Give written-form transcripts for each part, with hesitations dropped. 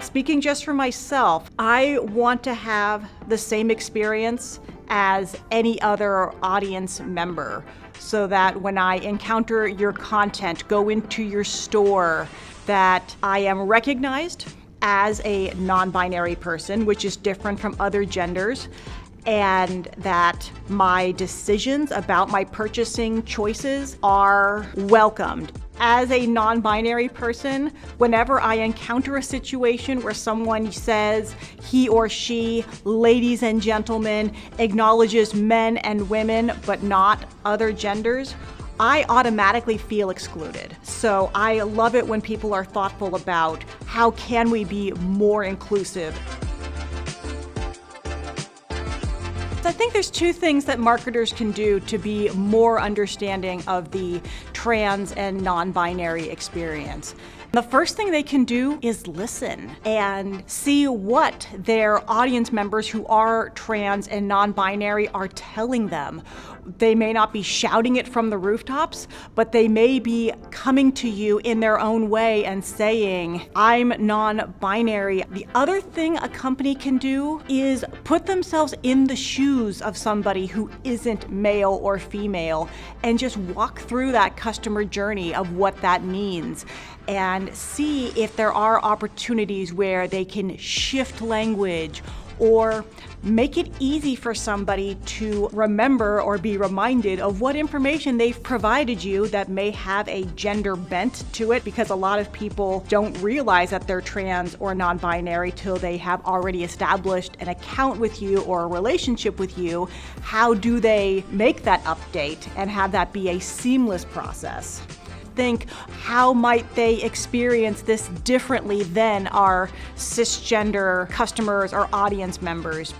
Speaking just for myself, I want to have the same experience as any other audience member, so that when I encounter your content, go into your store, that I am recognized as a non-binary person, which is different from other genders, and that my decisions about my purchasing choices are welcomed. As a non-binary person, whenever I encounter a situation where someone says he or she, ladies and gentlemen, acknowledges men and women, but not other genders, I automatically feel excluded. So I love it when people are thoughtful about how can we be more inclusive. I think there's two things that marketers can do to be more understanding of the trans and non-binary experience. The first thing they can do is listen and see what their audience members who are trans and non-binary are telling them. They may not be shouting it from the rooftops, but they may be coming to you in their own way and saying, I'm non-binary. The other thing a company can do is put themselves in the shoes of somebody who isn't male or female and just walk through that customer journey of what that means and see if there are opportunities where they can shift language or make it easy for somebody to remember or be reminded of what information they've provided you that may have a gender bent to it, because a lot of people don't realize that they're trans or non-binary till they have already established an account with you or a relationship with you. How do they make that update and have that be a seamless process? Think, how might they experience this differently than our cisgender customers or audience members?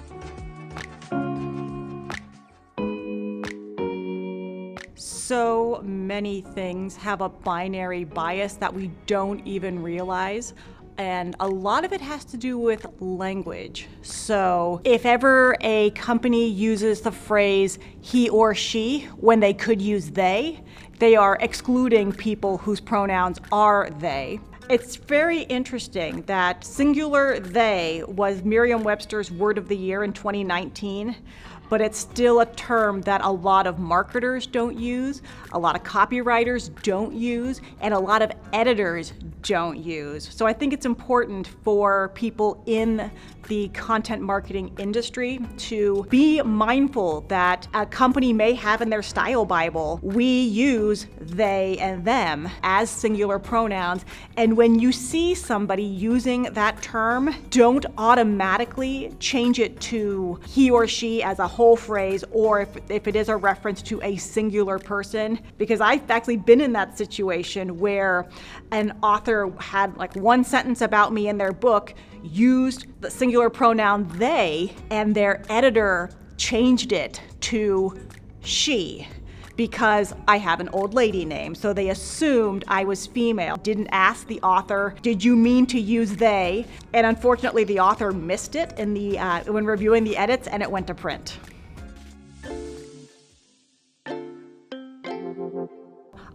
So many things have a binary bias that we don't even realize. And a lot of it has to do with language. So if ever a company uses the phrase he or she when they could use they are excluding people whose pronouns are they. It's very interesting that singular they was Merriam-Webster's word of the year in 2019, but it's still a term that a lot of marketers don't use, a lot of copywriters don't use, and a lot of editors don't use. So I think it's important for people in the content marketing industry to be mindful that a company may have in their style Bible, we use they and them as singular pronouns. And when you see somebody using that term, don't automatically change it to he or she as a whole phrase, or if it is a reference to a singular person, because I've actually been in that situation where an author had like one sentence about me in their book, used the singular pronoun they, and their editor changed it to she because I have an old lady name. So they assumed I was female. Didn't ask the author, did you mean to use they? And unfortunately, the author missed it in the when reviewing the edits, and it went to print.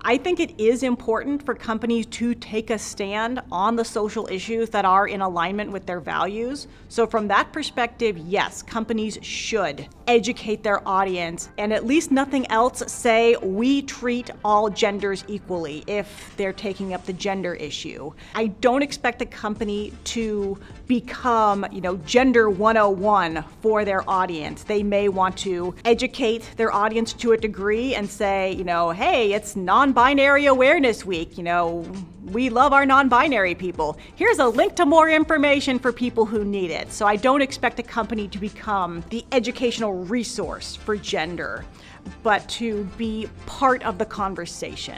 I think it is important for companies to take a stand on the social issues that are in alignment with their values. So from that perspective, yes, companies should educate their audience and at least nothing else say we treat all genders equally if they're taking up the gender issue. I don't expect a company to become, gender 101 for their audience. They may want to educate their audience to a degree and say, hey, it's non-binary awareness week. We love our non-binary people. Here's a link to more information for people who need it. So I don't expect a company to become the educational resource for gender, but to be part of the conversation.